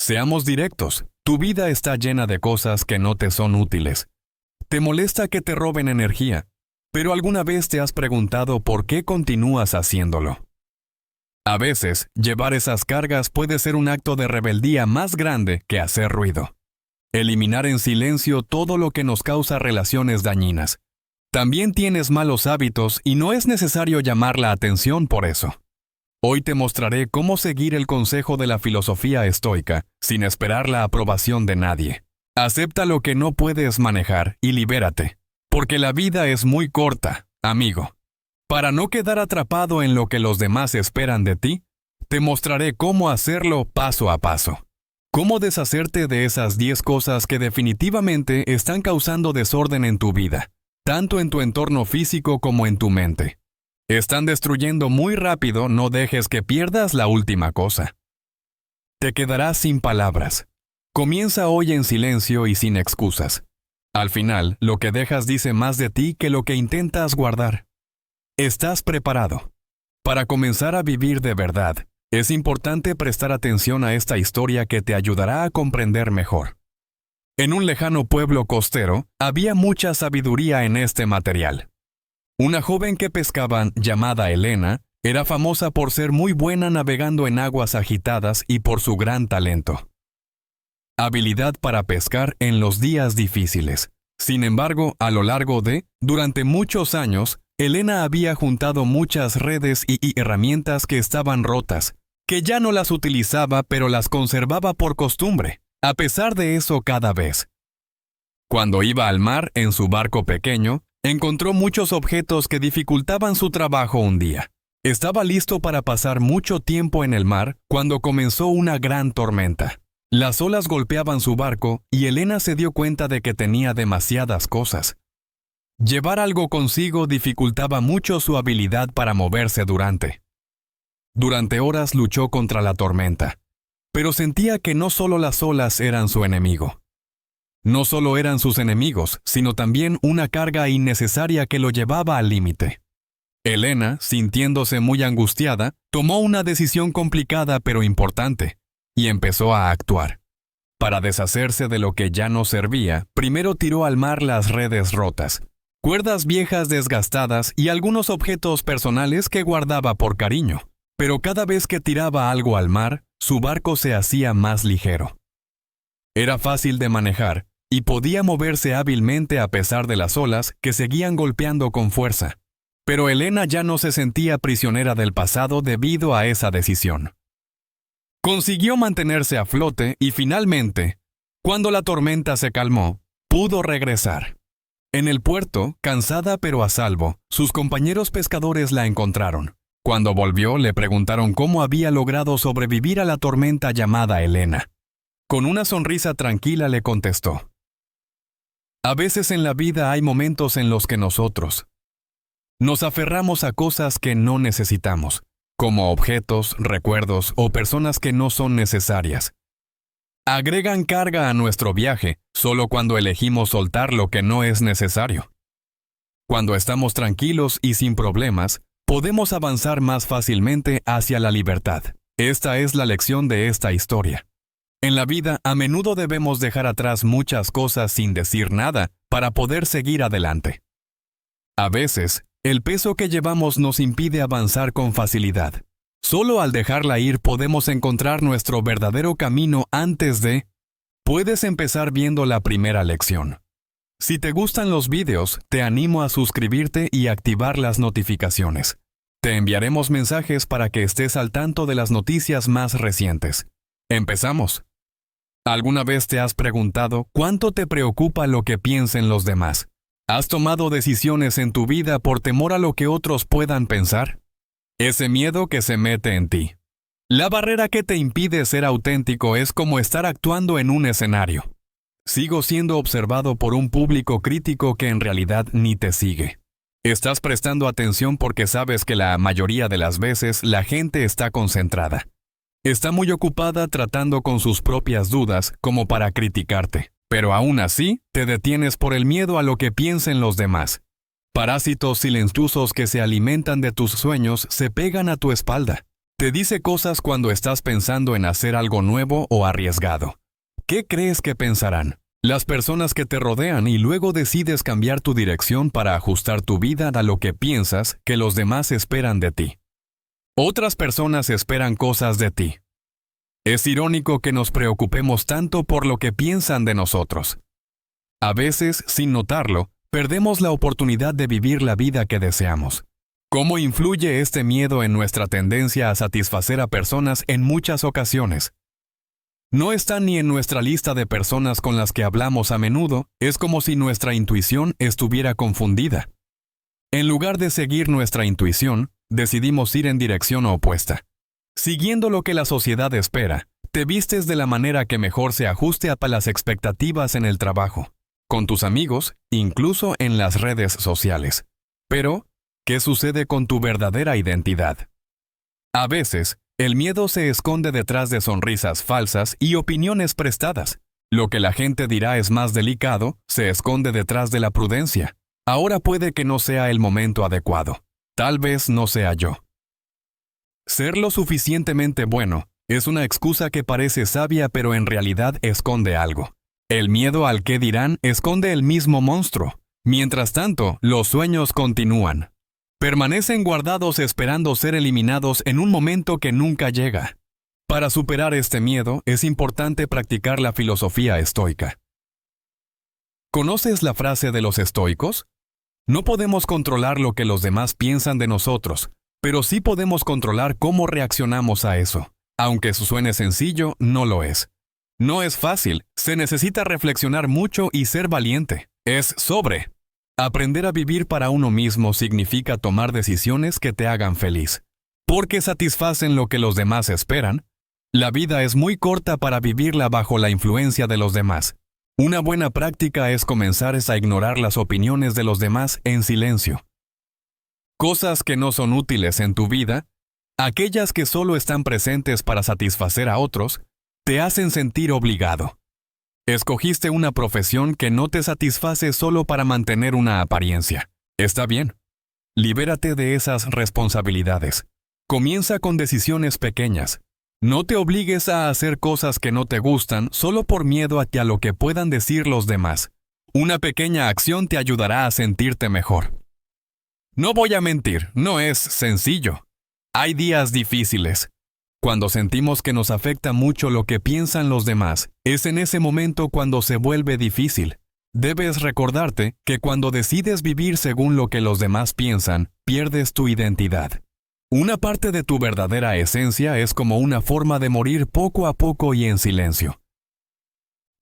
Seamos directos, tu vida está llena de cosas que no te son útiles. Te molesta que te roben energía, pero ¿alguna vez te has preguntado por qué continúas haciéndolo? A veces, llevar esas cargas puede ser un acto de rebeldía más grande que hacer ruido. Eliminar en silencio todo lo que nos causa relaciones dañinas. También tienes malos hábitos y no es necesario llamar la atención por eso. Hoy te mostraré cómo seguir el consejo de la filosofía estoica sin esperar la aprobación de nadie. Acepta lo que no puedes manejar y libérate, porque la vida es muy corta, amigo. Para no quedar atrapado en lo que los demás esperan de ti, te mostraré cómo hacerlo paso a paso. Cómo deshacerte de esas 10 cosas que definitivamente están causando desorden en tu vida, tanto en tu entorno físico como en tu mente. Están destruyendo muy rápido, no dejes que pierdas la última cosa. Te quedarás sin palabras. Comienza hoy en silencio y sin excusas. Al final, lo que dejas dice más de ti que lo que intentas guardar. ¿Estás preparado? Para comenzar a vivir de verdad, es importante prestar atención a esta historia que te ayudará a comprender mejor. En un lejano pueblo costero, había mucha sabiduría en este material. Una joven que pescaban, llamada Elena, era famosa por ser muy buena navegando en aguas agitadas y por su gran talento. Habilidad para pescar en los días difíciles. Sin embargo, durante muchos años, Elena había juntado muchas redes y herramientas que estaban rotas, que ya no las utilizaba pero las conservaba por costumbre, a pesar de eso cada vez. Cuando iba al mar en su barco pequeño, encontró muchos objetos que dificultaban su trabajo un día. Estaba listo para pasar mucho tiempo en el mar cuando comenzó una gran tormenta. Las olas golpeaban su barco y Elena se dio cuenta de que tenía demasiadas cosas. Llevar algo consigo dificultaba mucho su habilidad para moverse Durante horas luchó contra la tormenta, pero sentía que no solo las olas eran su enemigo. No solo eran sus enemigos, sino también una carga innecesaria que lo llevaba al límite. Elena, sintiéndose muy angustiada, tomó una decisión complicada pero importante, y empezó a actuar. Para deshacerse de lo que ya no servía, primero tiró al mar las redes rotas, cuerdas viejas desgastadas y algunos objetos personales que guardaba por cariño. Pero cada vez que tiraba algo al mar, su barco se hacía más ligero. Era fácil de manejar y podía moverse hábilmente a pesar de las olas que seguían golpeando con fuerza. Pero Elena ya no se sentía prisionera del pasado debido a esa decisión. Consiguió mantenerse a flote y finalmente, cuando la tormenta se calmó, pudo regresar. En el puerto, cansada pero a salvo, sus compañeros pescadores la encontraron. Cuando volvió, le preguntaron cómo había logrado sobrevivir a la tormenta llamada Elena. Con una sonrisa tranquila le contestó: a veces en la vida hay momentos en los que nosotros nos aferramos a cosas que no necesitamos, como objetos, recuerdos o personas que no son necesarias. Agregan carga a nuestro viaje solo cuando elegimos soltar lo que no es necesario. Cuando estamos tranquilos y sin problemas, podemos avanzar más fácilmente hacia la libertad. Esta es la lección de esta historia. En la vida, a menudo debemos dejar atrás muchas cosas sin decir nada para poder seguir adelante. A veces, el peso que llevamos nos impide avanzar con facilidad. Solo al dejarla ir podemos encontrar nuestro verdadero camino antes de... Puedes empezar viendo la primera lección. Si te gustan los vídeos, te animo a suscribirte y activar las notificaciones. Te enviaremos mensajes para que estés al tanto de las noticias más recientes. ¡Empezamos! ¿Alguna vez te has preguntado cuánto te preocupa lo que piensen los demás? ¿Has tomado decisiones en tu vida por temor a lo que otros puedan pensar? Ese miedo que se mete en ti. La barrera que te impide ser auténtico es como estar actuando en un escenario. Sigo siendo observado por un público crítico que en realidad ni te sigue. Estás prestando atención porque sabes que la mayoría de las veces la gente está concentrada. Está muy ocupada tratando con sus propias dudas como para criticarte. Pero aún así, te detienes por el miedo a lo que piensen los demás. Parásitos silenciosos que se alimentan de tus sueños se pegan a tu espalda. Te dice cosas cuando estás pensando en hacer algo nuevo o arriesgado. ¿Qué crees que pensarán las personas que te rodean y luego decides cambiar tu dirección para ajustar tu vida a lo que piensas que los demás esperan de ti? Otras personas esperan cosas de ti. Es irónico que nos preocupemos tanto por lo que piensan de nosotros. A veces, sin notarlo, perdemos la oportunidad de vivir la vida que deseamos. ¿Cómo influye este miedo en nuestra tendencia a satisfacer a personas en muchas ocasiones? No está ni en nuestra lista de personas con las que hablamos a menudo, es como si nuestra intuición estuviera confundida. En lugar de seguir nuestra intuición, decidimos ir en dirección opuesta. Siguiendo lo que la sociedad espera, te vistes de la manera que mejor se ajuste a las expectativas en el trabajo, con tus amigos, incluso en las redes sociales. Pero, ¿qué sucede con tu verdadera identidad? A veces, el miedo se esconde detrás de sonrisas falsas y opiniones prestadas. Lo que la gente dirá es más delicado, se esconde detrás de la prudencia. Ahora puede que no sea el momento adecuado. Tal vez no sea yo. Ser lo suficientemente bueno es una excusa que parece sabia pero en realidad esconde algo. El miedo al qué dirán esconde el mismo monstruo. Mientras tanto, los sueños continúan. Permanecen guardados esperando ser eliminados en un momento que nunca llega. Para superar este miedo es importante practicar la filosofía estoica. ¿Conoces la frase de los estoicos? No podemos controlar lo que los demás piensan de nosotros, pero sí podemos controlar cómo reaccionamos a eso. Aunque suene sencillo, no lo es. No es fácil, se necesita reflexionar mucho y ser valiente. Es sobre. Aprender a vivir para uno mismo significa tomar decisiones que te hagan feliz. Porque satisfacen lo que los demás esperan. La vida es muy corta para vivirla bajo la influencia de los demás. Una buena práctica es comenzar a ignorar las opiniones de los demás en silencio. Cosas que no son útiles en tu vida, aquellas que solo están presentes para satisfacer a otros, te hacen sentir obligado. Escogiste una profesión que no te satisface solo para mantener una apariencia. Está bien. Libérate de esas responsabilidades. Comienza con decisiones pequeñas. No te obligues a hacer cosas que no te gustan solo por miedo hacia lo que puedan decir los demás. Una pequeña acción te ayudará a sentirte mejor. No voy a mentir, no es sencillo. Hay días difíciles. Cuando sentimos que nos afecta mucho lo que piensan los demás, es en ese momento cuando se vuelve difícil. Debes recordarte que cuando decides vivir según lo que los demás piensan, pierdes tu identidad. Una parte de tu verdadera esencia es como una forma de morir poco a poco y en silencio.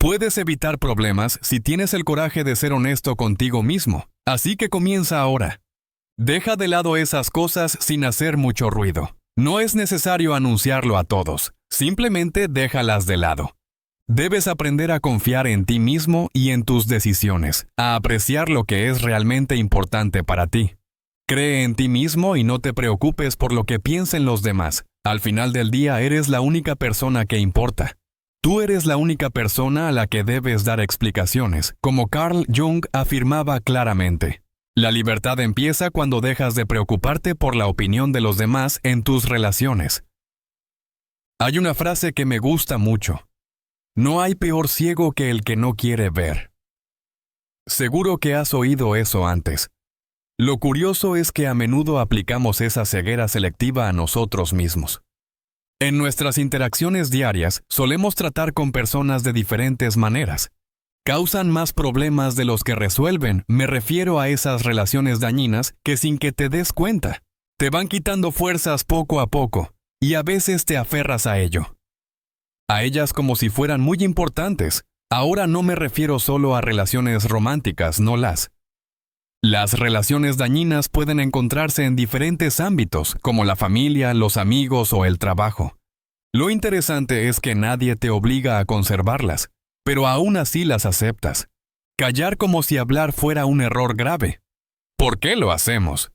Puedes evitar problemas si tienes el coraje de ser honesto contigo mismo, así que comienza ahora. Deja de lado esas cosas sin hacer mucho ruido. No es necesario anunciarlo a todos, simplemente déjalas de lado. Debes aprender a confiar en ti mismo y en tus decisiones, a apreciar lo que es realmente importante para ti. Cree en ti mismo y no te preocupes por lo que piensen los demás. Al final del día eres la única persona que importa. Tú eres la única persona a la que debes dar explicaciones, como Carl Jung afirmaba claramente. La libertad empieza cuando dejas de preocuparte por la opinión de los demás en tus relaciones. Hay una frase que me gusta mucho. No hay peor ciego que el que no quiere ver. Seguro que has oído eso antes. Lo curioso es que a menudo aplicamos esa ceguera selectiva a nosotros mismos. En nuestras interacciones diarias solemos tratar con personas de diferentes maneras. Causan más problemas de los que resuelven, me refiero a esas relaciones dañinas que sin que te des cuenta, te van quitando fuerzas poco a poco, y a veces te aferras a ello. A ellas como si fueran muy importantes. Ahora no me refiero solo a relaciones románticas, no las. Las relaciones dañinas pueden encontrarse en diferentes ámbitos, como la familia, los amigos o el trabajo. Lo interesante es que nadie te obliga a conservarlas, pero aún así las aceptas. Callar como si hablar fuera un error grave. ¿Por qué lo hacemos?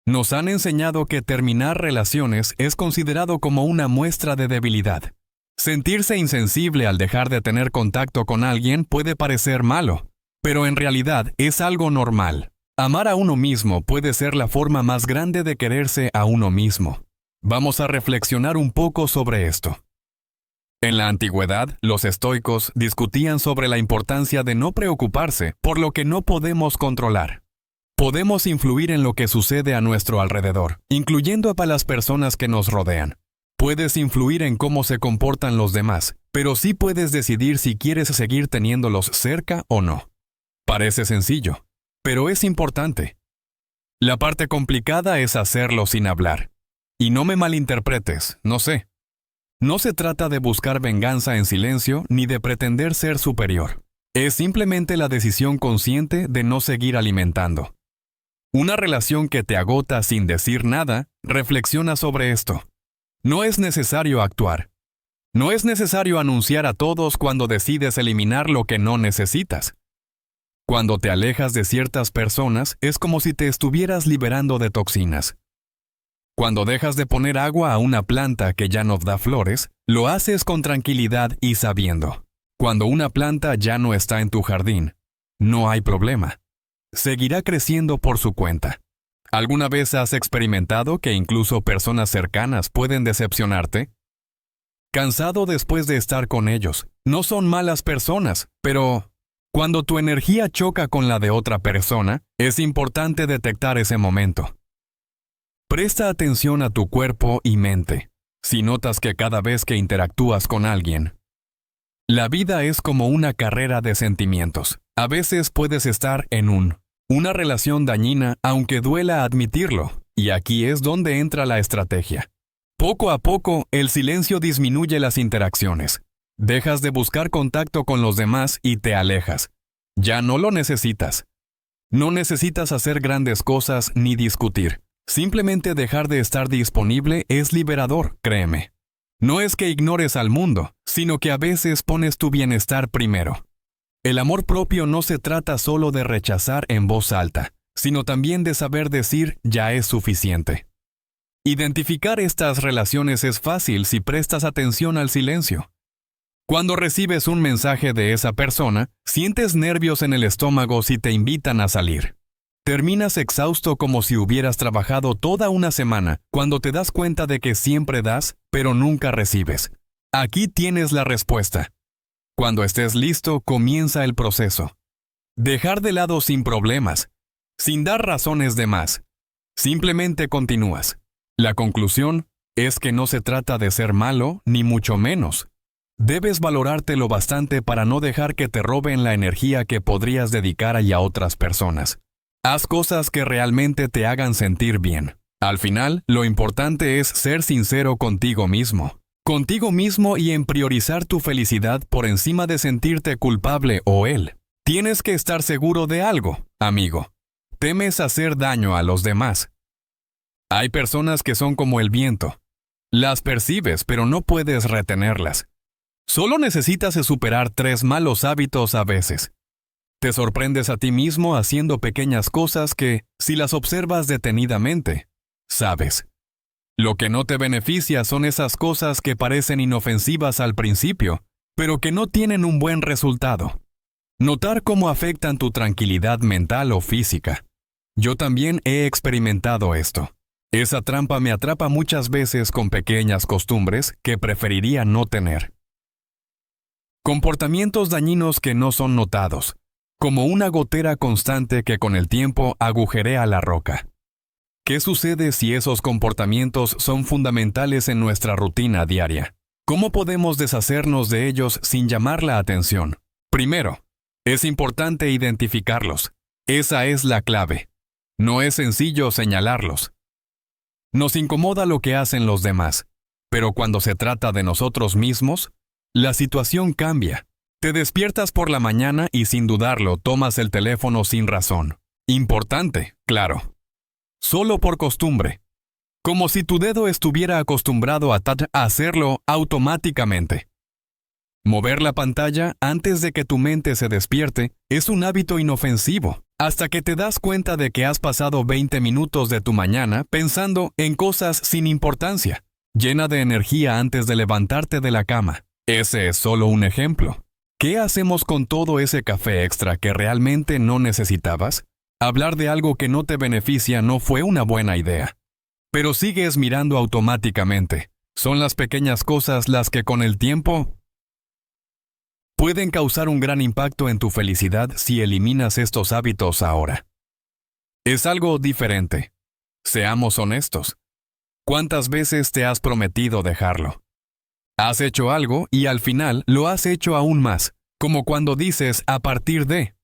Nos han enseñado que terminar relaciones es considerado como una muestra de debilidad. Sentirse insensible al dejar de tener contacto con alguien puede parecer malo, pero en realidad es algo normal. Amar a uno mismo puede ser la forma más grande de quererse a uno mismo. Vamos a reflexionar un poco sobre esto. En la antigüedad, los estoicos discutían sobre la importancia de no preocuparse por lo que no podemos controlar. Podemos influir en lo que sucede a nuestro alrededor, incluyendo a las personas que nos rodean. Puedes influir en cómo se comportan los demás, pero sí puedes decidir si quieres seguir teniéndolos cerca o no. Parece sencillo, pero es importante. La parte complicada es hacerlo sin hablar. Y no me malinterpretes, no sé. No se trata de buscar venganza en silencio ni de pretender ser superior. Es simplemente la decisión consciente de no seguir alimentando. Una relación que te agota sin decir nada, reflexiona sobre esto. No es necesario actuar. No es necesario anunciar a todos cuando decides eliminar lo que no necesitas. Cuando te alejas de ciertas personas, es como si te estuvieras liberando de toxinas. Cuando dejas de poner agua a una planta que ya no da flores, lo haces con tranquilidad y sabiendo. Cuando una planta ya no está en tu jardín, no hay problema. Seguirá creciendo por su cuenta. ¿Alguna vez has experimentado que incluso personas cercanas pueden decepcionarte? Cansado después de estar con ellos. No son malas personas, pero cuando tu energía choca con la de otra persona, es importante detectar ese momento. Presta atención a tu cuerpo y mente. Si notas que cada vez que interactúas con alguien, la vida es como una carrera de sentimientos. A veces puedes estar en una relación dañina, aunque duela admitirlo, y aquí es donde entra la estrategia. Poco a poco, el silencio disminuye las interacciones. Dejas de buscar contacto con los demás y te alejas. Ya no lo necesitas. No necesitas hacer grandes cosas ni discutir. Simplemente dejar de estar disponible es liberador, créeme. No es que ignores al mundo, sino que a veces pones tu bienestar primero. El amor propio no se trata solo de rechazar en voz alta, sino también de saber decir ya es suficiente. Identificar estas relaciones es fácil si prestas atención al silencio. Cuando recibes un mensaje de esa persona, sientes nervios en el estómago si te invitan a salir. Terminas exhausto como si hubieras trabajado toda una semana cuando te das cuenta de que siempre das, pero nunca recibes. Aquí tienes la respuesta. Cuando estés listo, comienza el proceso. Dejar de lado sin problemas, sin dar razones de más. Simplemente continúas. La conclusión es que no se trata de ser malo, ni mucho menos. Debes valorarte lo bastante para no dejar que te roben la energía que podrías dedicar a otras personas. Haz cosas que realmente te hagan sentir bien. Al final, lo importante es ser sincero contigo mismo. Contigo mismo y en priorizar tu felicidad por encima de sentirte culpable o él. Tienes que estar seguro de algo, amigo. Temes hacer daño a los demás. Hay personas que son como el viento. Las percibes, pero no puedes retenerlas. Solo necesitas superar 3 malos hábitos a veces. Te sorprendes a ti mismo haciendo pequeñas cosas que, si las observas detenidamente, sabes. Lo que no te beneficia son esas cosas que parecen inofensivas al principio, pero que no tienen un buen resultado. Notar cómo afectan tu tranquilidad mental o física. Yo también he experimentado esto. Esa trampa me atrapa muchas veces con pequeñas costumbres que preferiría no tener. Comportamientos dañinos que no son notados, como una gotera constante que con el tiempo agujerea la roca. ¿Qué sucede si esos comportamientos son fundamentales en nuestra rutina diaria? ¿Cómo podemos deshacernos de ellos sin llamar la atención? Primero, es importante identificarlos. Esa es la clave. No es sencillo señalarlos. Nos incomoda lo que hacen los demás, pero cuando se trata de nosotros mismos, la situación cambia. Te despiertas por la mañana y sin dudarlo tomas el teléfono sin razón. Importante, claro. Solo por costumbre. Como si tu dedo estuviera acostumbrado a hacerlo automáticamente. Mover la pantalla antes de que tu mente se despierte es un hábito inofensivo, hasta que te das cuenta de que has pasado 20 minutos de tu mañana pensando en cosas sin importancia, llena de energía antes de levantarte de la cama. Ese es solo un ejemplo. ¿Qué hacemos con todo ese café extra que realmente no necesitabas? Hablar de algo que no te beneficia no fue una buena idea. pero sigues mirando automáticamente. Son las pequeñas cosas las que con el tiempo pueden causar un gran impacto en tu felicidad si eliminas estos hábitos ahora. Es algo diferente. Seamos honestos. ¿Cuántas veces te has prometido dejarlo? Has hecho algo y al final lo has hecho aún más, como cuando dices a partir de,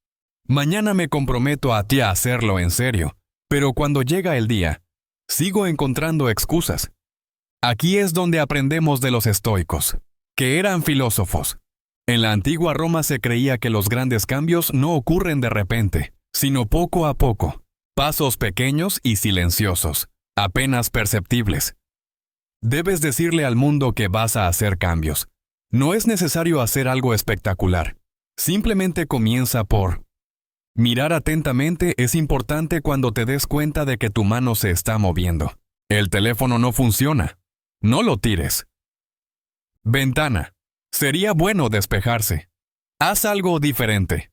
mañana me comprometo a ti a hacerlo en serio, pero cuando llega el día, sigo encontrando excusas. Aquí es donde aprendemos de los estoicos, que eran filósofos. En la antigua Roma se creía que los grandes cambios no ocurren de repente, sino poco a poco, pasos pequeños y silenciosos, apenas perceptibles. Debes decirle al mundo que vas a hacer cambios. No es necesario hacer algo espectacular. Simplemente comienza por mirar atentamente. Es importante cuando te des cuenta de que tu mano se está moviendo. El teléfono no funciona. No lo tires. Ventana. Sería bueno despejarse. Haz algo diferente.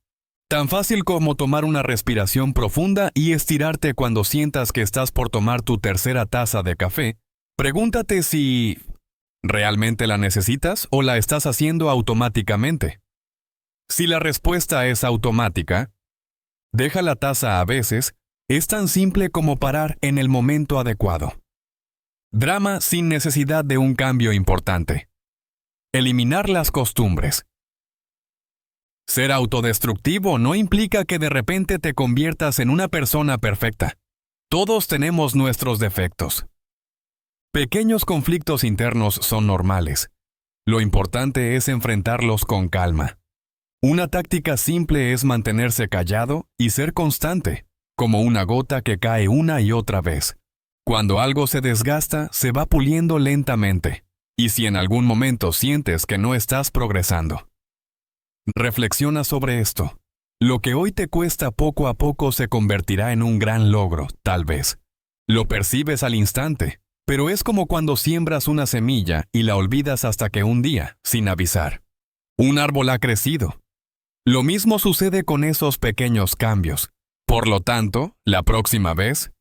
Tan fácil como tomar una respiración profunda y estirarte cuando sientas que estás por tomar tu tercera taza de café. Pregúntate si ¿realmente la necesitas o la estás haciendo automáticamente? Si la respuesta es automática, deja la taza a veces. Es tan simple como parar en el momento adecuado. Drama sin necesidad de un cambio importante. Eliminar las costumbres. Ser autodestructivo no implica que de repente te conviertas en una persona perfecta. Todos tenemos nuestros defectos. Pequeños conflictos internos son normales. Lo importante es enfrentarlos con calma. Una táctica simple es mantenerse callado y ser constante, como una gota que cae una y otra vez. Cuando algo se desgasta, se va puliendo lentamente. Y si en algún momento sientes que no estás progresando, reflexiona sobre esto. Lo que hoy te cuesta poco a poco se convertirá en un gran logro, tal vez. Lo percibes al instante, pero es como cuando siembras una semilla y la olvidas hasta que un día, sin avisar, un árbol ha crecido. Lo mismo sucede con esos pequeños cambios. Por lo tanto, la próxima vez,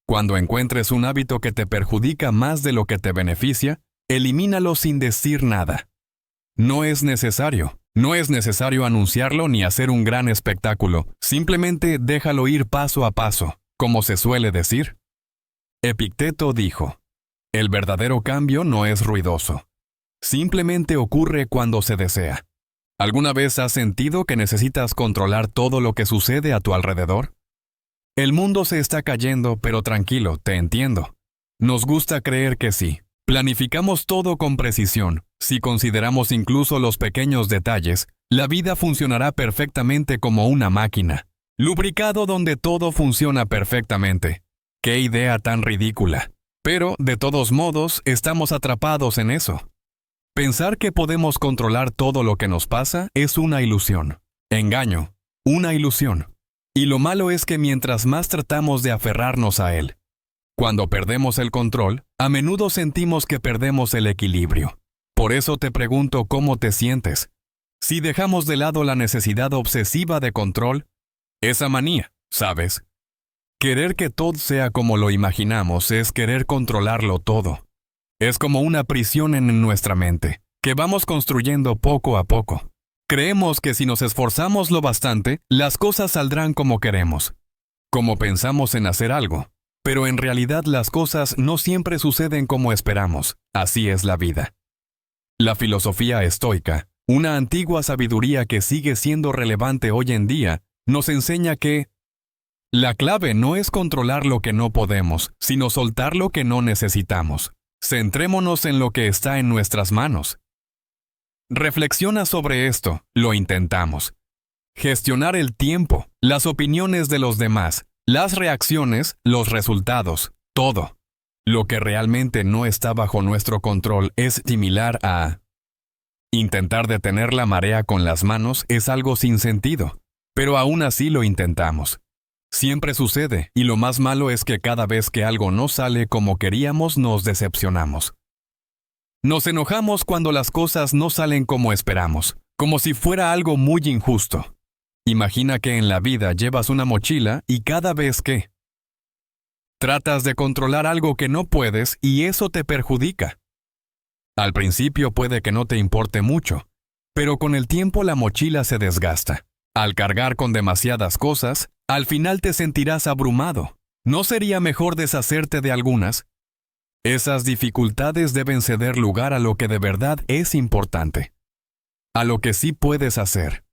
cuando encuentres un hábito que te perjudica más de lo que te beneficia, elimínalo sin decir nada. No es necesario anunciarlo ni hacer un gran espectáculo. Simplemente déjalo ir paso a paso, como se suele decir. Epicteto dijo, el verdadero cambio no es ruidoso. Simplemente ocurre cuando se desea. ¿Alguna vez has sentido que necesitas controlar todo lo que sucede a tu alrededor? El mundo se está cayendo, pero tranquilo, te entiendo. Nos gusta creer que sí. Planificamos todo con precisión. Si consideramos incluso los pequeños detalles, la vida funcionará perfectamente como una máquina. Lubricado donde todo funciona perfectamente. ¡Qué idea tan ridícula! Pero, de todos modos, estamos atrapados en eso. Pensar que podemos controlar todo lo que nos pasa es una ilusión. Engaño. Una ilusión. Y lo malo es que mientras más tratamos de aferrarnos a él, cuando perdemos el control, a menudo sentimos que perdemos el equilibrio. Por eso te pregunto cómo te sientes. Si dejamos de lado la necesidad obsesiva de control, esa manía, ¿sabes? Querer que todo sea como lo imaginamos es querer controlarlo todo. Es como una prisión en nuestra mente, que vamos construyendo poco a poco. Creemos que si nos esforzamos lo bastante, las cosas saldrán como queremos, como pensamos en hacer algo. Pero en realidad las cosas no siempre suceden como esperamos. Así es la vida. La filosofía estoica, una antigua sabiduría que sigue siendo relevante hoy en día, nos enseña que la clave no es controlar lo que no podemos, sino soltar lo que no necesitamos. Centrémonos en lo que está en nuestras manos. Reflexiona sobre esto, lo intentamos. Gestionar el tiempo, las opiniones de los demás, las reacciones, los resultados, todo. Lo que realmente no está bajo nuestro control es similar a intentar detener la marea con las manos. Es algo sin sentido, pero aún así lo intentamos. Siempre sucede, y lo más malo es que cada vez que algo no sale como queríamos, nos decepcionamos. Nos enojamos cuando las cosas no salen como esperamos, como si fuera algo muy injusto. Imagina que en la vida llevas una mochila y cada vez que Tratas de controlar algo que no puedes y eso te perjudica. Al principio puede que no te importe mucho, pero con el tiempo la mochila se desgasta. Al cargar con demasiadas cosas, al final te sentirás abrumado. ¿No sería mejor deshacerte de algunas? Esas dificultades deben ceder lugar a lo que de verdad es importante. A lo que sí puedes hacer.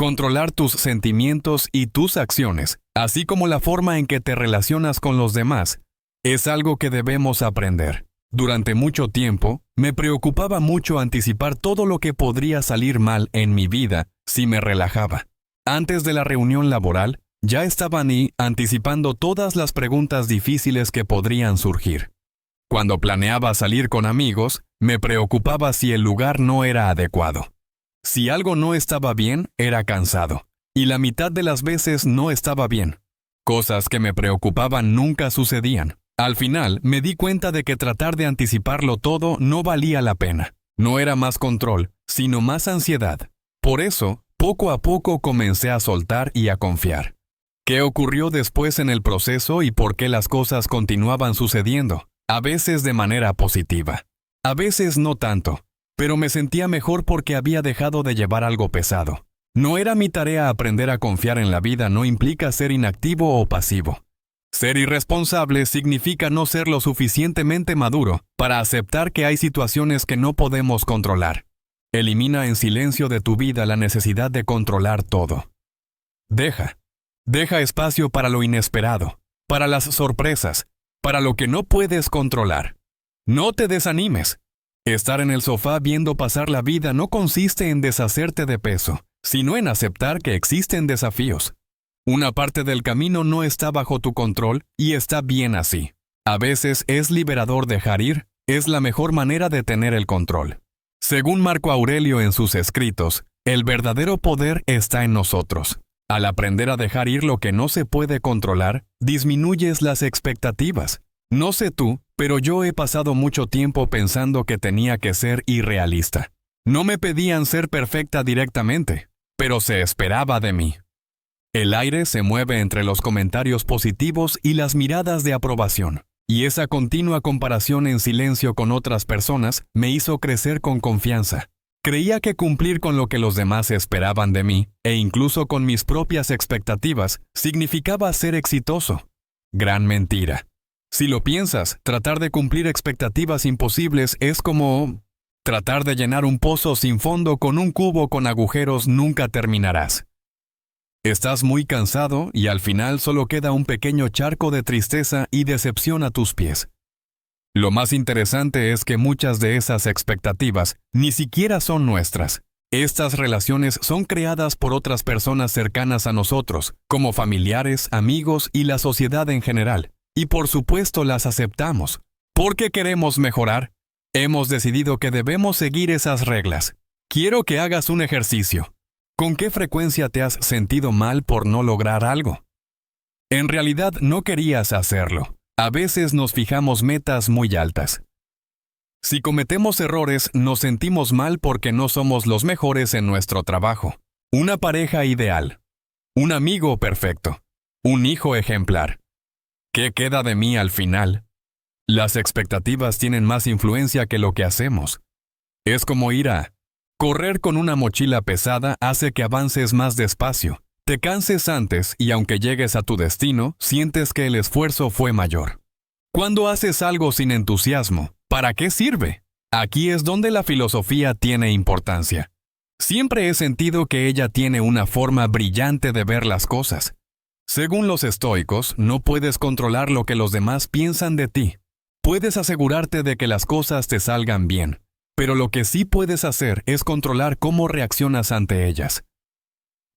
Controlar tus sentimientos y tus acciones, así como la forma en que te relacionas con los demás, es algo que debemos aprender. Durante mucho tiempo, me preocupaba mucho anticipar todo lo que podría salir mal en mi vida si me relajaba. Antes de la reunión laboral, ya estaban ahí anticipando todas las preguntas difíciles que podrían surgir. Cuando planeaba salir con amigos, me preocupaba si el lugar no era adecuado. Si algo no estaba bien, era cansado. Y la mitad de las veces no estaba bien. Cosas que me preocupaban nunca sucedían. Al final, me di cuenta de que tratar de anticiparlo todo no valía la pena. No era más control, sino más ansiedad. Por eso, poco a poco comencé a soltar y a confiar. ¿Qué ocurrió después en el proceso y por qué las cosas continuaban sucediendo? A veces de manera positiva. A veces no tanto. Pero me sentía mejor porque había dejado de llevar algo pesado. No era mi tarea aprender a confiar en la vida, no implica ser inactivo o pasivo. Ser irresponsable significa no ser lo suficientemente maduro para aceptar que hay situaciones que no podemos controlar. Elimina en silencio de tu vida la necesidad de controlar todo. Deja espacio para lo inesperado, para las sorpresas, para lo que no puedes controlar. No te desanimes. Estar en el sofá viendo pasar la vida no consiste en deshacerte de peso, sino en aceptar que existen desafíos. Una parte del camino no está bajo tu control y está bien así. A veces es liberador dejar ir, es la mejor manera de tener el control. Según Marco Aurelio en sus escritos, el verdadero poder está en nosotros. Al aprender a dejar ir lo que no se puede controlar, disminuyes las expectativas. No sé tú, pero yo he pasado mucho tiempo pensando que tenía que ser irrealista. No me pedían ser perfecta directamente, pero se esperaba de mí. El aire se mueve entre los comentarios positivos y las miradas de aprobación, y esa continua comparación en silencio con otras personas me hizo crecer con confianza. Creía que cumplir con lo que los demás esperaban de mí, e incluso con mis propias expectativas, significaba ser exitoso. Gran mentira. Si lo piensas, tratar de cumplir expectativas imposibles es como tratar de llenar un pozo sin fondo con un cubo con agujeros. Nunca terminarás. Estás muy cansado y al final solo queda un pequeño charco de tristeza y decepción a tus pies. Lo más interesante es que muchas de esas expectativas ni siquiera son nuestras. Estas relaciones son creadas por otras personas cercanas a nosotros, como familiares, amigos y la sociedad en general. Y por supuesto las aceptamos. Porque queremos mejorar. Hemos decidido que debemos seguir esas reglas. Quiero que hagas un ejercicio. ¿Con qué frecuencia te has sentido mal por no lograr algo? En realidad no querías hacerlo. A veces nos fijamos metas muy altas. Si cometemos errores, nos sentimos mal porque no somos los mejores en nuestro trabajo. Una pareja ideal. Un amigo perfecto. Un hijo ejemplar. ¿Qué queda de mí al final? Las expectativas tienen más influencia que lo que hacemos. Es como ir a correr con una mochila pesada hace que avances más despacio. Te canses antes y aunque llegues a tu destino, sientes que el esfuerzo fue mayor. Cuando haces algo sin entusiasmo, ¿para qué sirve? Aquí es donde la filosofía tiene importancia. Siempre he sentido que ella tiene una forma brillante de ver las cosas. Según los estoicos, no puedes controlar lo que los demás piensan de ti. Puedes asegurarte de que las cosas te salgan bien, pero lo que sí puedes hacer es controlar cómo reaccionas ante ellas.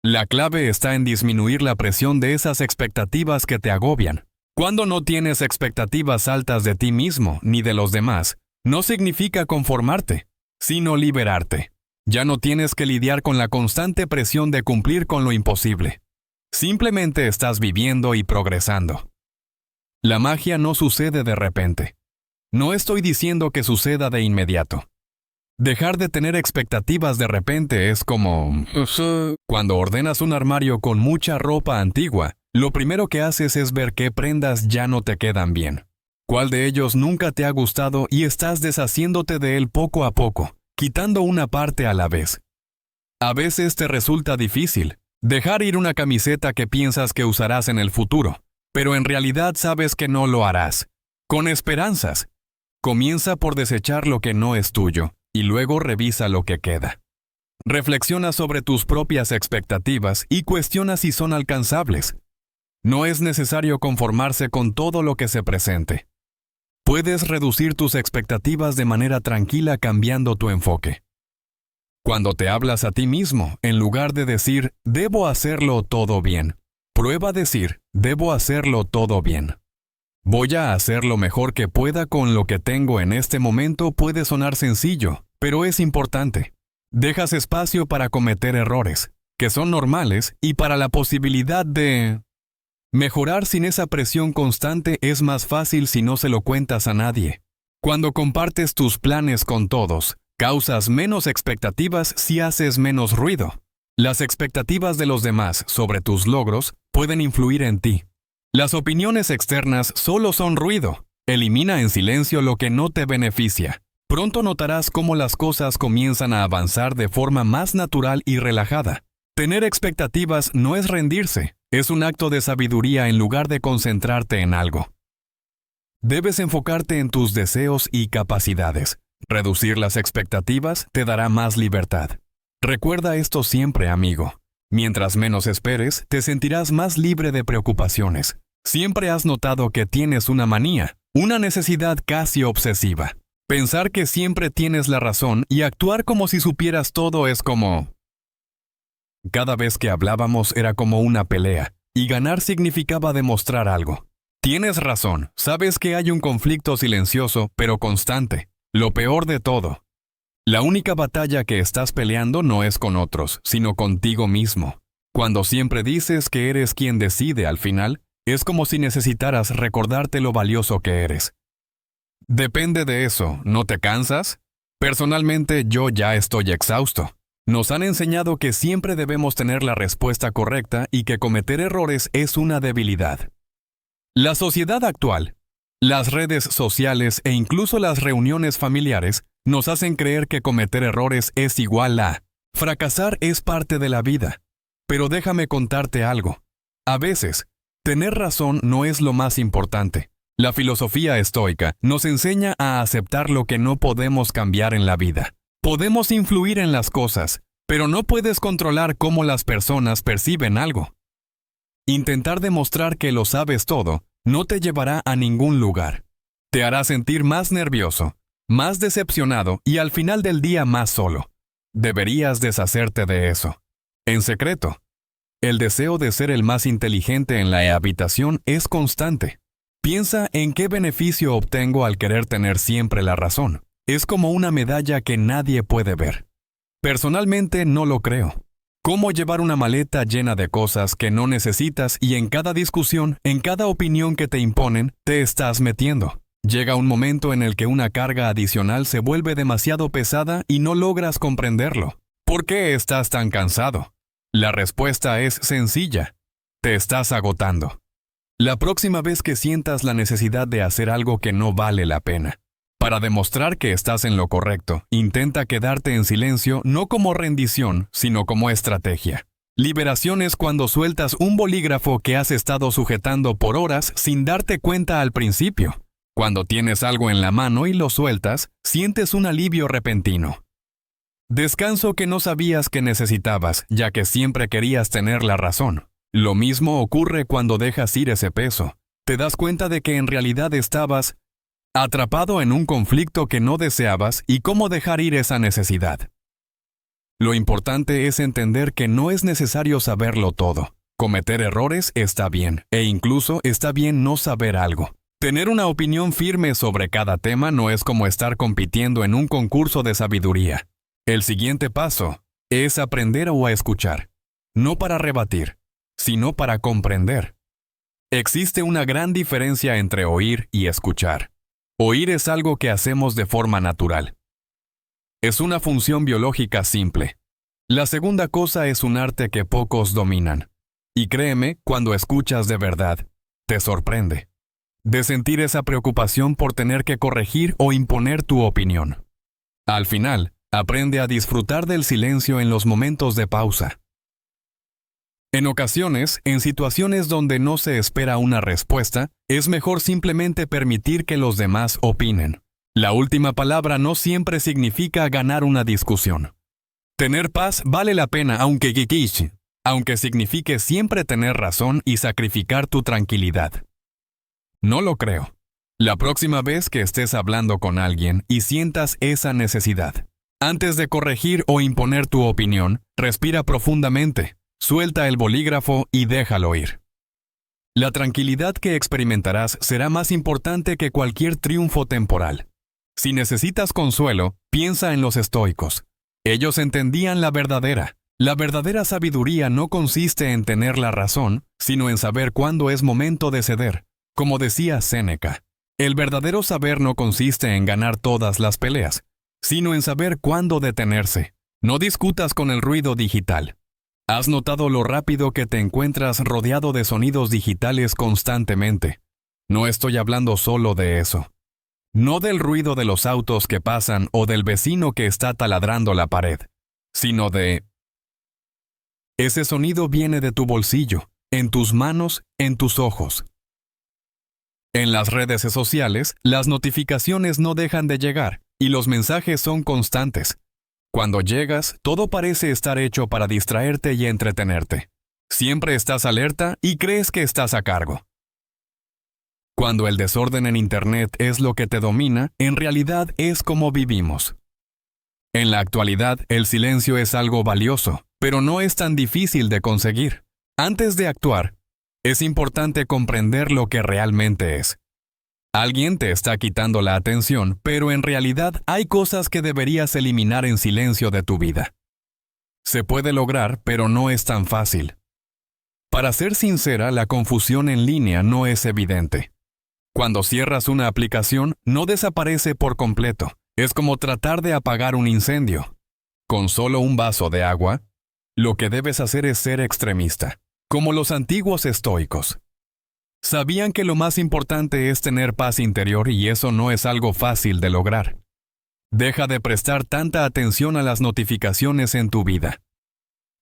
La clave está en disminuir la presión de esas expectativas que te agobian. Cuando no tienes expectativas altas de ti mismo ni de los demás, no significa conformarte, sino liberarte. Ya no tienes que lidiar con la constante presión de cumplir con lo imposible. Simplemente estás viviendo y progresando. La magia no sucede de repente. No estoy diciendo que suceda de inmediato. Dejar de tener expectativas de repente es como cuando ordenas un armario con mucha ropa antigua Lo primero que haces es ver qué prendas ya no te quedan bien. ¿Cuál de ellos nunca te ha gustado y estás deshaciéndote de él poco a poco, quitando una parte a la vez? A veces te resulta difícil dejar ir una camiseta que piensas que usarás en el futuro, pero en realidad sabes que no lo harás. Con esperanzas. Comienza por desechar lo que no es tuyo y luego revisa lo que queda. Reflexiona sobre tus propias expectativas y cuestiona si son alcanzables. No es necesario conformarse con todo lo que se presente. Puedes reducir tus expectativas de manera tranquila cambiando tu enfoque. Cuando te hablas a ti mismo, en lugar de decir, debo hacerlo todo bien, prueba a decir, debo hacerlo todo bien. Voy a hacer lo mejor que pueda con lo que tengo en este momento puede sonar sencillo, pero es importante. Dejas espacio para cometer errores, que son normales, y para la posibilidad de... Mejorar sin esa presión constante es más fácil si no se lo cuentas a nadie. Cuando compartes tus planes con todos, causas menos expectativas si haces menos ruido. Las expectativas de los demás sobre tus logros pueden influir en ti. Las opiniones externas solo son ruido. Elimina en silencio lo que no te beneficia. Pronto notarás cómo las cosas comienzan a avanzar de forma más natural y relajada. Tener expectativas no es rendirse, es un acto de sabiduría en lugar de concentrarte en algo. Debes enfocarte en tus deseos y capacidades. Reducir las expectativas te dará más libertad. Recuerda esto siempre, amigo. Mientras menos esperes, te sentirás más libre de preocupaciones. Siempre has notado que tienes una manía, una necesidad casi obsesiva. Pensar que siempre tienes la razón y actuar como si supieras todo es como... Cada vez que hablábamos era como una pelea, y ganar significaba demostrar algo. Tienes razón, sabes que hay un conflicto silencioso, pero constante. Lo peor de todo. La única batalla que estás peleando no es con otros, sino contigo mismo. Cuando siempre dices que eres quien decide al final, es como si necesitaras recordarte lo valioso que eres. Depende de eso, ¿no te cansas? Personalmente yo ya estoy exhausto. Nos han enseñado que siempre debemos tener la respuesta correcta y que cometer errores es una debilidad. La sociedad actual, las redes sociales e incluso las reuniones familiares nos hacen creer que cometer errores es igual a fracasar es parte de la vida. Pero déjame contarte algo. A veces, tener razón no es lo más importante. La filosofía estoica nos enseña a aceptar lo que no podemos cambiar en la vida. Podemos influir en las cosas, pero no puedes controlar cómo las personas perciben algo. Intentar demostrar que lo sabes todo no te llevará a ningún lugar. Te hará sentir más nervioso, más decepcionado y al final del día más solo. Deberías deshacerte de eso. En secreto, el deseo de ser el más inteligente en la habitación es constante. Piensa en qué beneficio obtengo al querer tener siempre la razón. Es como una medalla que nadie puede ver. Personalmente no lo creo. ¿Cómo llevar una maleta llena de cosas que no necesitas y en cada discusión, en cada opinión que te imponen, te estás metiendo? Llega un momento en el que una carga adicional se vuelve demasiado pesada y no logras comprenderlo. ¿Por qué estás tan cansado? La respuesta es sencilla. Te estás agotando. La próxima vez que sientas la necesidad de hacer algo que no vale la pena, para demostrar que estás en lo correcto, intenta quedarte en silencio no como rendición, sino como estrategia. Liberación es cuando sueltas un bolígrafo que has estado sujetando por horas sin darte cuenta al principio. Cuando tienes algo en la mano y lo sueltas, sientes un alivio repentino. Descanso que no sabías que necesitabas, ya que siempre querías tener la razón. Lo mismo ocurre cuando dejas ir ese peso. Te das cuenta de que en realidad estabas atrapado en un conflicto que no deseabas y cómo dejar ir esa necesidad. Lo importante es entender que no es necesario saberlo todo. Cometer errores está bien, e incluso está bien no saber algo. Tener una opinión firme sobre cada tema no es como estar compitiendo en un concurso de sabiduría. El siguiente paso es aprender o a escuchar, no para rebatir, sino para comprender. Existe una gran diferencia entre oír y escuchar. Oír es algo que hacemos de forma natural. Es una función biológica simple. La segunda cosa es un arte que pocos dominan. Y créeme, cuando escuchas de verdad, te sorprende. De sentir esa preocupación por tener que corregir o imponer tu opinión. Al final, aprende a disfrutar del silencio en los momentos de pausa. En ocasiones, en situaciones donde no se espera una respuesta, es mejor simplemente permitir que los demás opinen. La última palabra no siempre significa ganar una discusión. Tener paz vale la pena aunque signifique siempre tener razón y sacrificar tu tranquilidad. No lo creo. La próxima vez que estés hablando con alguien y sientas esa necesidad, antes de corregir o imponer tu opinión, respira profundamente. Suelta el bolígrafo y déjalo ir. La tranquilidad que experimentarás será más importante que cualquier triunfo temporal. Si necesitas consuelo, piensa en los estoicos. Ellos entendían la verdadera. La verdadera sabiduría no consiste en tener la razón, sino en saber cuándo es momento de ceder. Como decía Séneca, el verdadero saber no consiste en ganar todas las peleas, sino en saber cuándo detenerse. No discutas con el ruido digital. ¿Has notado lo rápido que te encuentras rodeado de sonidos digitales constantemente? No estoy hablando solo de eso. No del ruido de los autos que pasan o del vecino que está taladrando la pared, sino de... Ese sonido viene de tu bolsillo, en tus manos, en tus ojos. En las redes sociales, las notificaciones no dejan de llegar y los mensajes son constantes. Cuando llegas, todo parece estar hecho para distraerte y entretenerte. Siempre estás alerta y crees que estás a cargo. Cuando el desorden en Internet es lo que te domina, en realidad es como vivimos. En la actualidad, el silencio es algo valioso, pero no es tan difícil de conseguir. Antes de actuar, es importante comprender lo que realmente es. Alguien te está quitando la atención, pero en realidad hay cosas que deberías eliminar en silencio de tu vida. Se puede lograr, pero no es tan fácil. Para ser sincera, la confusión en línea no es evidente. Cuando cierras una aplicación, no desaparece por completo. Es como tratar de apagar un incendio. Con solo un vaso de agua, lo que debes hacer es ser extremista, como los antiguos estoicos. Sabían que lo más importante es tener paz interior y eso no es algo fácil de lograr. Deja de prestar tanta atención a las notificaciones en tu vida.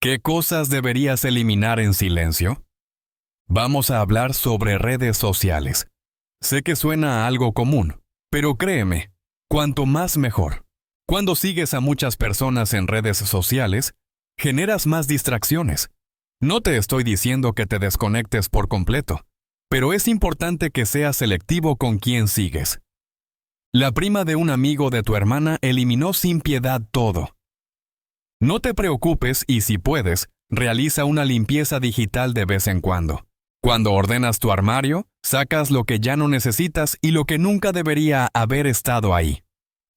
¿Qué cosas deberías eliminar en silencio? Vamos a hablar sobre redes sociales. Sé que suena a algo común, pero créeme, cuanto más mejor. Cuando sigues a muchas personas en redes sociales, generas más distracciones. No te estoy diciendo que te desconectes por completo, pero es importante que seas selectivo con quién sigues. La prima de un amigo de tu hermana eliminó sin piedad todo. No te preocupes y si puedes, realiza una limpieza digital de vez en cuando. Cuando ordenas tu armario, sacas lo que ya no necesitas y lo que nunca debería haber estado ahí.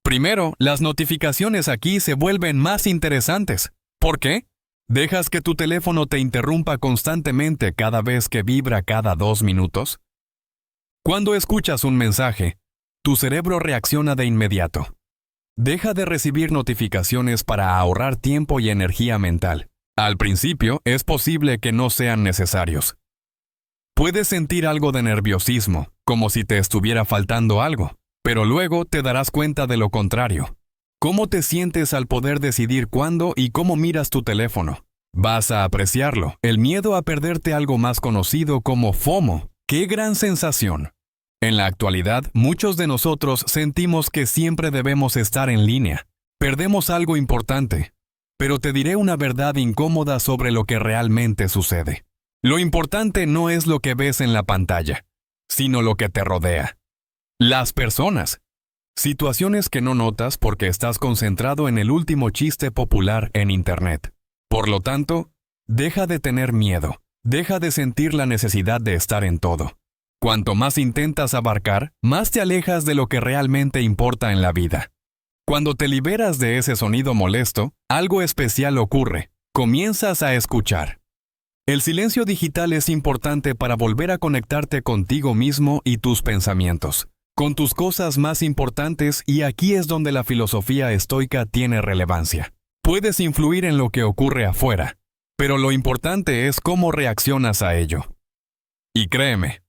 Primero, las notificaciones aquí se vuelven más interesantes. ¿Por qué? ¿Dejas que tu teléfono te interrumpa constantemente cada vez que vibra cada 2 minutos? Cuando escuchas un mensaje, tu cerebro reacciona de inmediato. Deja de recibir notificaciones para ahorrar tiempo y energía mental. Al principio, es posible que no sean necesarios. Puedes sentir algo de nerviosismo, como si te estuviera faltando algo, pero luego te darás cuenta de lo contrario. ¿Cómo te sientes al poder decidir cuándo y cómo miras tu teléfono? Vas a apreciarlo. El miedo a perderte algo más conocido como FOMO. ¡Qué gran sensación! En la actualidad, muchos de nosotros sentimos que siempre debemos estar en línea. Perdemos algo importante. Pero te diré una verdad incómoda sobre lo que realmente sucede. Lo importante no es lo que ves en la pantalla, sino lo que te rodea. Las personas. Situaciones que no notas porque estás concentrado en el último chiste popular en Internet. Por lo tanto, deja de tener miedo, deja de sentir la necesidad de estar en todo. Cuanto más intentas abarcar, más te alejas de lo que realmente importa en la vida. Cuando te liberas de ese sonido molesto, algo especial ocurre. Comienzas a escuchar. El silencio digital es importante para volver a conectarte contigo mismo y tus pensamientos, con tus cosas más importantes, y aquí es donde la filosofía estoica tiene relevancia. Puedes influir en lo que ocurre afuera, pero lo importante es cómo reaccionas a ello. Y créeme,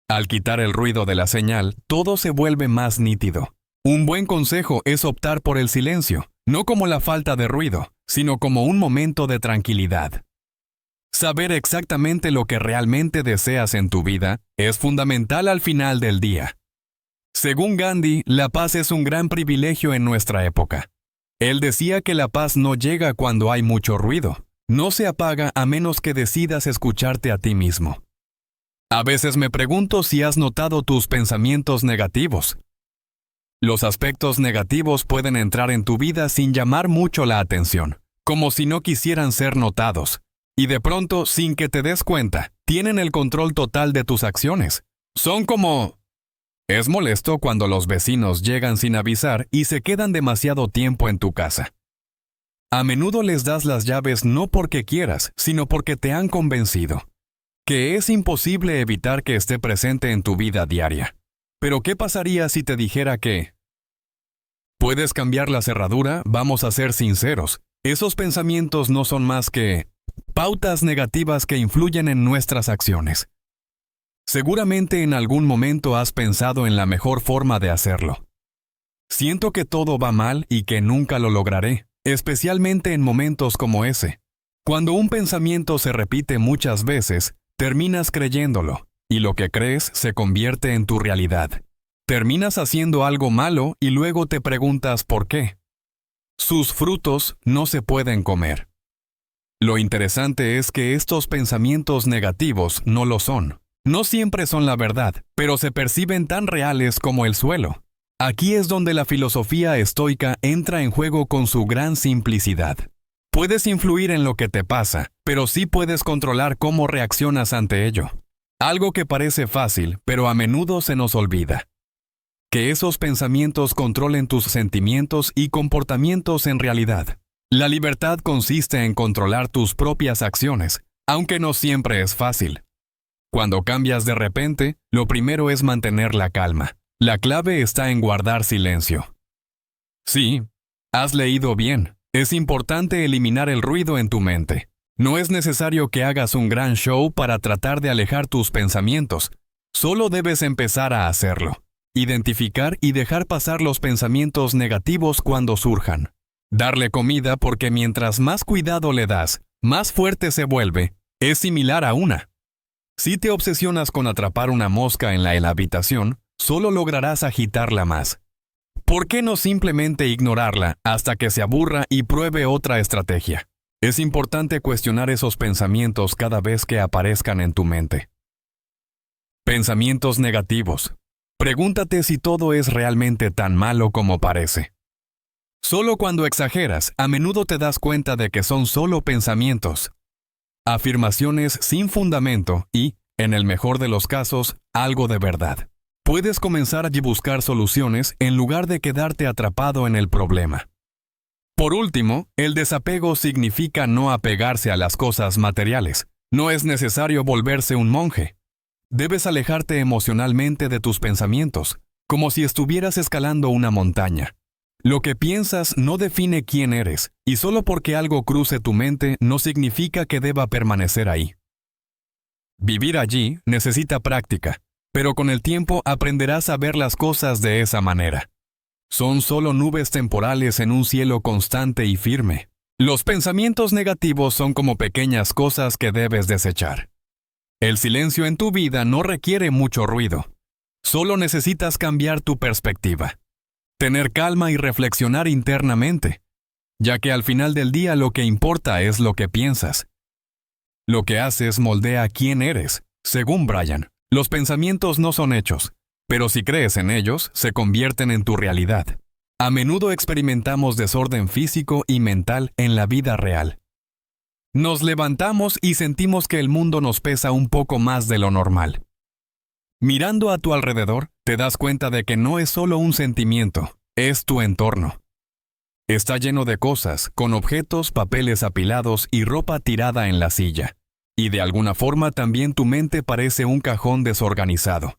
al quitar el ruido de la señal, todo se vuelve más nítido. Un buen consejo es optar por el silencio, no como la falta de ruido, sino como un momento de tranquilidad. Saber exactamente lo que realmente deseas en tu vida es fundamental al final del día. Según Gandhi, la paz es un gran privilegio en nuestra época. Él decía que la paz no llega cuando hay mucho ruido, no se apaga a menos que decidas escucharte a ti mismo. A veces me pregunto si has notado tus pensamientos negativos. Los aspectos negativos pueden entrar en tu vida sin llamar mucho la atención, como si no quisieran ser notados, y de pronto, sin que te des cuenta, tienen el control total de tus acciones. Son como... Es molesto cuando los vecinos llegan sin avisar y se quedan demasiado tiempo en tu casa. A menudo les das las llaves no porque quieras, sino porque te han convencido que es imposible evitar que esté presente en tu vida diaria. Pero ¿qué pasaría si te dijera que puedes cambiar la cerradura? Vamos a ser sinceros, esos pensamientos no son más que pautas negativas que influyen en nuestras acciones. Seguramente en algún momento has pensado en la mejor forma de hacerlo. Siento que todo va mal y que nunca lo lograré, especialmente en momentos como ese. Cuando un pensamiento se repite muchas veces, terminas creyéndolo, y lo que crees se convierte en tu realidad. Terminas haciendo algo malo y luego te preguntas por qué. Sus frutos no se pueden comer. Lo interesante es que estos pensamientos negativos no lo son. No siempre son la verdad, pero se perciben tan reales como el suelo. Aquí es donde la filosofía estoica entra en juego con su gran simplicidad. Puedes influir en lo que te pasa, pero sí puedes controlar cómo reaccionas ante ello. Algo que parece fácil, pero a menudo se nos olvida. Que esos pensamientos controlen tus sentimientos y comportamientos en realidad. La libertad consiste en controlar tus propias acciones, aunque no siempre es fácil. Cuando cambias de repente, lo primero es mantener la calma. La clave está en guardar silencio. Sí, has leído bien. Es importante eliminar el ruido en tu mente. No es necesario que hagas un gran show para tratar de alejar tus pensamientos. Solo debes empezar a hacerlo. Identificar y dejar pasar los pensamientos negativos cuando surjan. Darle comida porque mientras más cuidado le das, más fuerte se vuelve. Es similar a una. Si te obsesionas con atrapar una mosca en la habitación, solo lograrás agitarla más. ¿Por qué no simplemente ignorarla hasta que se aburra y pruebe otra estrategia? Es importante cuestionar esos pensamientos cada vez que aparezcan en tu mente. Pensamientos negativos. Pregúntate si todo es realmente tan malo como parece. Solo cuando exageras, a menudo te das cuenta de que son solo pensamientos. Afirmaciones sin fundamento y, en el mejor de los casos, algo de verdad. Puedes comenzar allí a buscar soluciones en lugar de quedarte atrapado en el problema. Por último, el desapego significa no apegarse a las cosas materiales. No es necesario volverse un monje. Debes alejarte emocionalmente de tus pensamientos, como si estuvieras escalando una montaña. Lo que piensas no define quién eres, y solo porque algo cruce tu mente no significa que deba permanecer ahí. Vivir allí necesita práctica, pero con el tiempo aprenderás a ver las cosas de esa manera. Son solo nubes temporales en un cielo constante y firme. Los pensamientos negativos son como pequeñas cosas que debes desechar. El silencio en tu vida no requiere mucho ruido. Solo necesitas cambiar tu perspectiva. Tener calma y reflexionar internamente, ya que al final del día lo que importa es lo que piensas. Lo que haces moldea quién eres. Según Brian, los pensamientos no son hechos, pero si crees en ellos, se convierten en tu realidad. A menudo experimentamos desorden físico y mental en la vida real. Nos levantamos y sentimos que el mundo nos pesa un poco más de lo normal. Mirando a tu alrededor, te das cuenta de que no es solo un sentimiento, es tu entorno. Está lleno de cosas, con objetos, papeles apilados y ropa tirada en la silla. Y de alguna forma también tu mente parece un cajón desorganizado.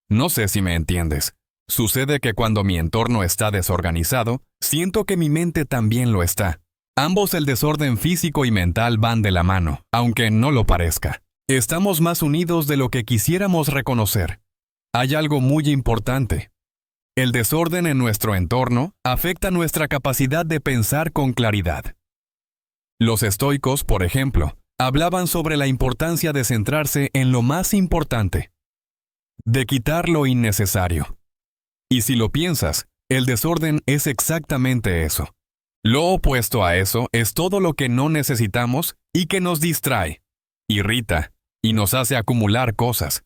No sé si me entiendes. Sucede que cuando mi entorno está desorganizado, siento que mi mente también lo está. Ambos, el desorden físico y mental, van de la mano, aunque no lo parezca. Estamos más unidos de lo que quisiéramos reconocer. Hay algo muy importante. El desorden en nuestro entorno afecta nuestra capacidad de pensar con claridad. Los estoicos, por ejemplo, hablaban sobre la importancia de centrarse en lo más importante, de quitar lo innecesario. Y si lo piensas, el desorden es exactamente eso. Lo opuesto a eso es todo lo que no necesitamos y que nos distrae, irrita y nos hace acumular cosas.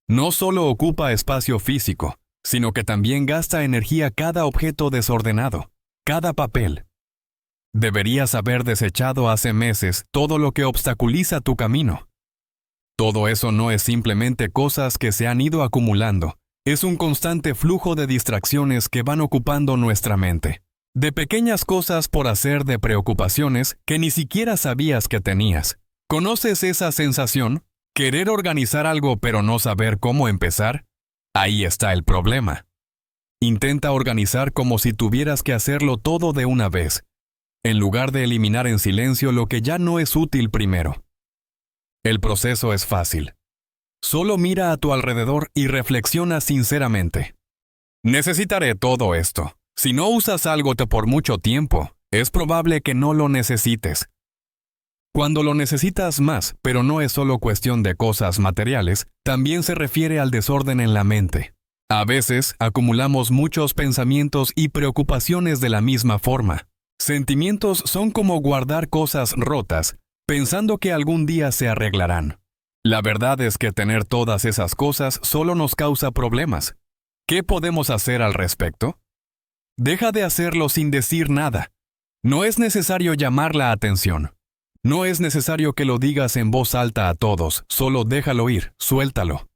No solo ocupa espacio físico, sino que también gasta energía cada objeto desordenado, cada papel. Deberías haber desechado hace meses todo lo que obstaculiza tu camino. Todo eso no es simplemente cosas que se han ido acumulando, es un constante flujo de distracciones que van ocupando nuestra mente. De pequeñas cosas por hacer, de preocupaciones que ni siquiera sabías que tenías. ¿Conoces esa sensación? ¿Querer organizar algo pero no saber cómo empezar? Ahí está el problema. Intenta organizar como si tuvieras que hacerlo todo de una vez, en lugar de eliminar en silencio lo que ya no es útil primero. El proceso es fácil. Solo mira a tu alrededor y reflexiona sinceramente. Necesitaré todo esto. Si no usas algo por mucho tiempo, es probable que no lo necesites. Cuando lo necesitas más, pero no es solo cuestión de cosas materiales, también se refiere al desorden en la mente. A veces acumulamos muchos pensamientos y preocupaciones de la misma forma. Sentimientos son como guardar cosas rotas, pensando que algún día se arreglarán. La verdad es que tener todas esas cosas solo nos causa problemas. ¿Qué podemos hacer al respecto? Deja de hacerlo sin decir nada. No es necesario llamar la atención. No es necesario que lo digas en voz alta a todos, solo déjalo ir, suéltalo.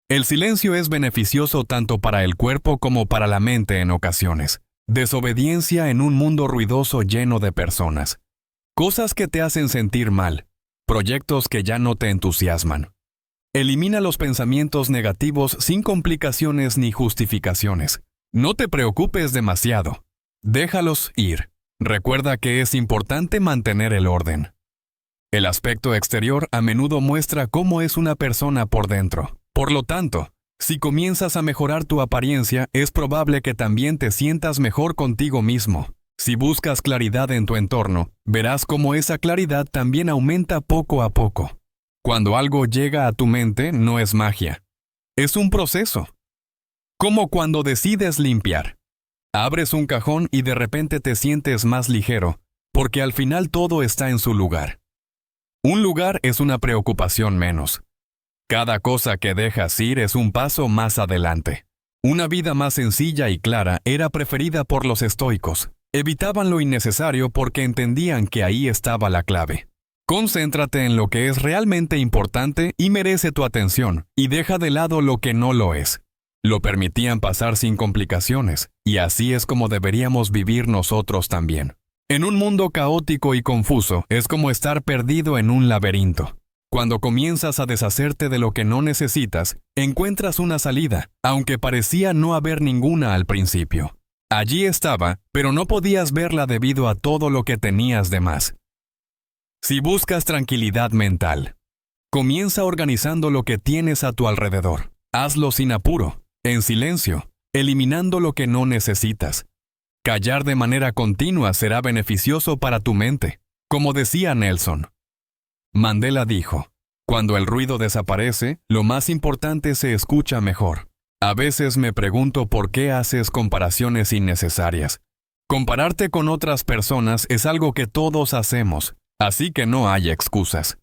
El silencio es beneficioso tanto para el cuerpo como para la mente en ocasiones. Desobediencia en un mundo ruidoso lleno de personas. Cosas que te hacen sentir mal. Proyectos que ya no te entusiasman. Elimina los pensamientos negativos sin complicaciones ni justificaciones. No te preocupes demasiado. Déjalos ir. Recuerda que es importante mantener el orden. El aspecto exterior a menudo muestra cómo es una persona por dentro. Por lo tanto, si comienzas a mejorar tu apariencia, es probable que también te sientas mejor contigo mismo. Si buscas claridad en tu entorno, verás cómo esa claridad también aumenta poco a poco. Cuando algo llega a tu mente, no es magia. Es un proceso. Como cuando decides limpiar. Abres un cajón y de repente te sientes más ligero, porque al final todo está en su lugar. Un lugar es una preocupación menos. Cada cosa que dejas ir es un paso más adelante. Una vida más sencilla y clara era preferida por los estoicos. Evitaban lo innecesario porque entendían que ahí estaba la clave. Concéntrate en lo que es realmente importante y merece tu atención, y deja de lado lo que no lo es. Lo permitían pasar sin complicaciones, y así es como deberíamos vivir nosotros también. En un mundo caótico y confuso, es como estar perdido en un laberinto. Cuando comienzas a deshacerte de lo que no necesitas, encuentras una salida, aunque parecía no haber ninguna al principio. Allí estaba, pero no podías verla debido a todo lo que tenías de más. Si buscas tranquilidad mental, comienza organizando lo que tienes a tu alrededor. Hazlo sin apuro, en silencio, eliminando lo que no necesitas. Callar de manera continua será beneficioso para tu mente, como decía Nelson. Mandela dijo, cuando el ruido desaparece, lo más importante se escucha mejor. A veces me pregunto por qué haces comparaciones innecesarias. Compararte con otras personas es algo que todos hacemos, así que no hay excusas.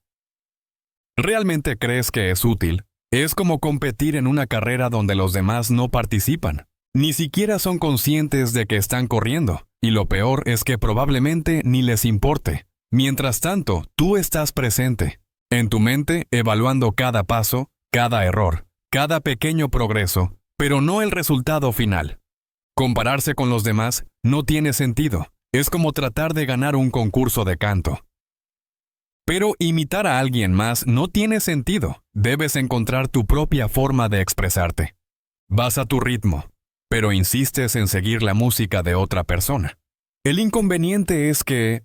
¿Realmente crees que es útil? Es como competir en una carrera donde los demás no participan. Ni siquiera son conscientes de que están corriendo, y lo peor es que probablemente ni les importe. Mientras tanto, tú estás presente, en tu mente, evaluando cada paso, cada error, cada pequeño progreso, pero no el resultado final. Compararse con los demás no tiene sentido. Es como tratar de ganar un concurso de canto. Pero imitar a alguien más no tiene sentido. Debes encontrar tu propia forma de expresarte. Vas a tu ritmo, pero insistes en seguir la música de otra persona. El inconveniente es que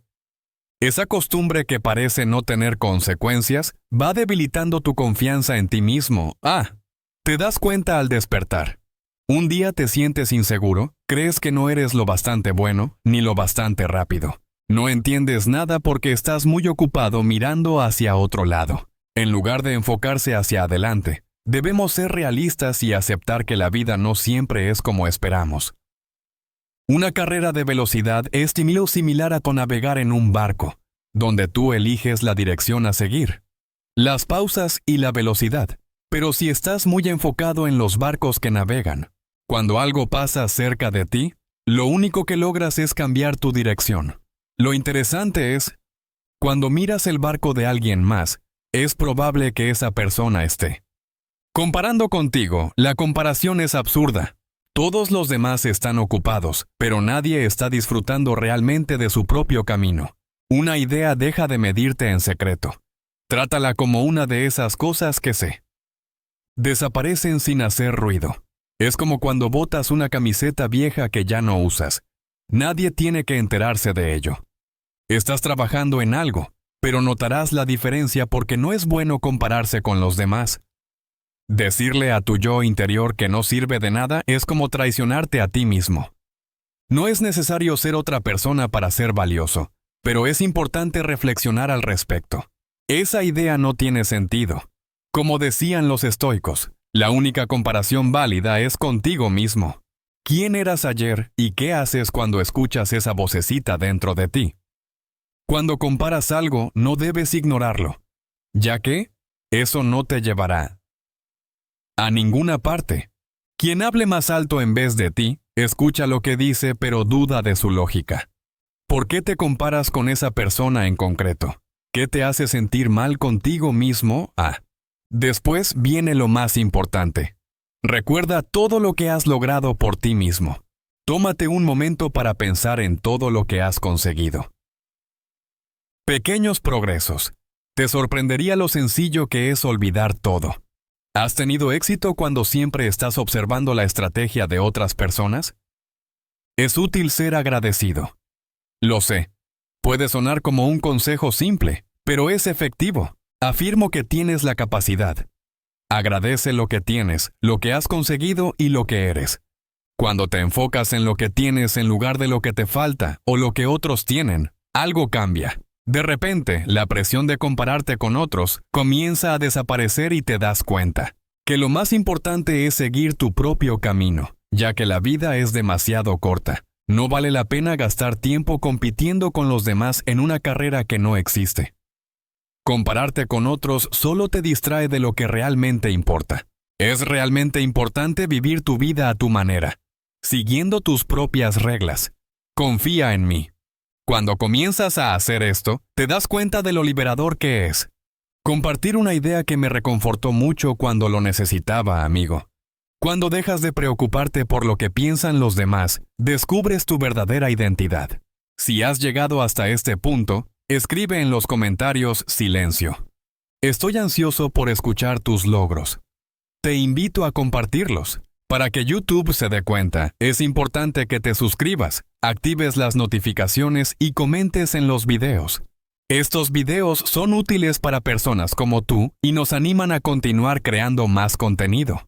Esa costumbre que parece no tener consecuencias va debilitando tu confianza en ti mismo. Te das cuenta al despertar. Un día te sientes inseguro, crees que no eres lo bastante bueno ni lo bastante rápido. No entiendes nada porque estás muy ocupado mirando hacia otro lado. En lugar de enfocarse hacia adelante, debemos ser realistas y aceptar que la vida no siempre es como esperamos. Una carrera de velocidad es similar a navegar en un barco, donde tú eliges la dirección a seguir, las pausas y la velocidad. Pero si estás muy enfocado en los barcos que navegan, cuando algo pasa cerca de ti, lo único que logras es cambiar tu dirección. Lo interesante es, cuando miras el barco de alguien más, es probable que esa persona esté comparando contigo. La comparación es absurda. Todos los demás están ocupados, pero nadie está disfrutando realmente de su propio camino. Una idea deja de medirte en secreto. Trátala como una de esas cosas que desaparecen sin hacer ruido. Es como cuando botas una camiseta vieja que ya no usas. Nadie tiene que enterarse de ello. Estás trabajando en algo, pero notarás la diferencia porque no es bueno compararse con los demás. Decirle a tu yo interior que no sirve de nada es como traicionarte a ti mismo. No es necesario ser otra persona para ser valioso, pero es importante reflexionar al respecto. Esa idea no tiene sentido. Como decían los estoicos, la única comparación válida es contigo mismo. ¿Quién eras ayer y qué haces cuando escuchas esa vocecita dentro de ti? Cuando comparas algo, no debes ignorarlo, ya que eso no te llevará a ninguna parte. Quien hable más alto en vez de ti, escucha lo que dice pero duda de su lógica. ¿Por qué te comparas con esa persona en concreto? ¿Qué te hace sentir mal contigo mismo? Después viene lo más importante. Recuerda todo lo que has logrado por ti mismo. Tómate un momento para pensar en todo lo que has conseguido. Pequeños progresos. Te sorprendería lo sencillo que es olvidar todo. ¿Has tenido éxito cuando siempre estás observando la estrategia de otras personas? Es útil ser agradecido. Lo sé. Puede sonar como un consejo simple, pero es efectivo. Afirmo que tienes la capacidad. Agradece lo que tienes, lo que has conseguido y lo que eres. Cuando te enfocas en lo que tienes en lugar de lo que te falta o lo que otros tienen, algo cambia. De repente, la presión de compararte con otros comienza a desaparecer y te das cuenta que lo más importante es seguir tu propio camino, ya que la vida es demasiado corta. No vale la pena gastar tiempo compitiendo con los demás en una carrera que no existe. Compararte con otros solo te distrae de lo que realmente importa. Es realmente importante vivir tu vida a tu manera, siguiendo tus propias reglas. Confía en mí. Cuando comienzas a hacer esto, te das cuenta de lo liberador que es. Compartir una idea que me reconfortó mucho cuando lo necesitaba, amigo. Cuando dejas de preocuparte por lo que piensan los demás, descubres tu verdadera identidad. Si has llegado hasta este punto, escribe en los comentarios silencio. Estoy ansioso por escuchar tus logros. Te invito a compartirlos. Para que YouTube se dé cuenta, es importante que te suscribas, actives las notificaciones y comentes en los videos. Estos videos son útiles para personas como tú y nos animan a continuar creando más contenido.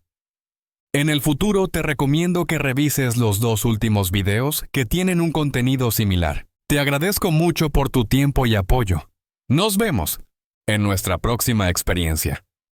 En el futuro te recomiendo que revises los 2 últimos videos que tienen un contenido similar. Te agradezco mucho por tu tiempo y apoyo. Nos vemos en nuestra próxima experiencia.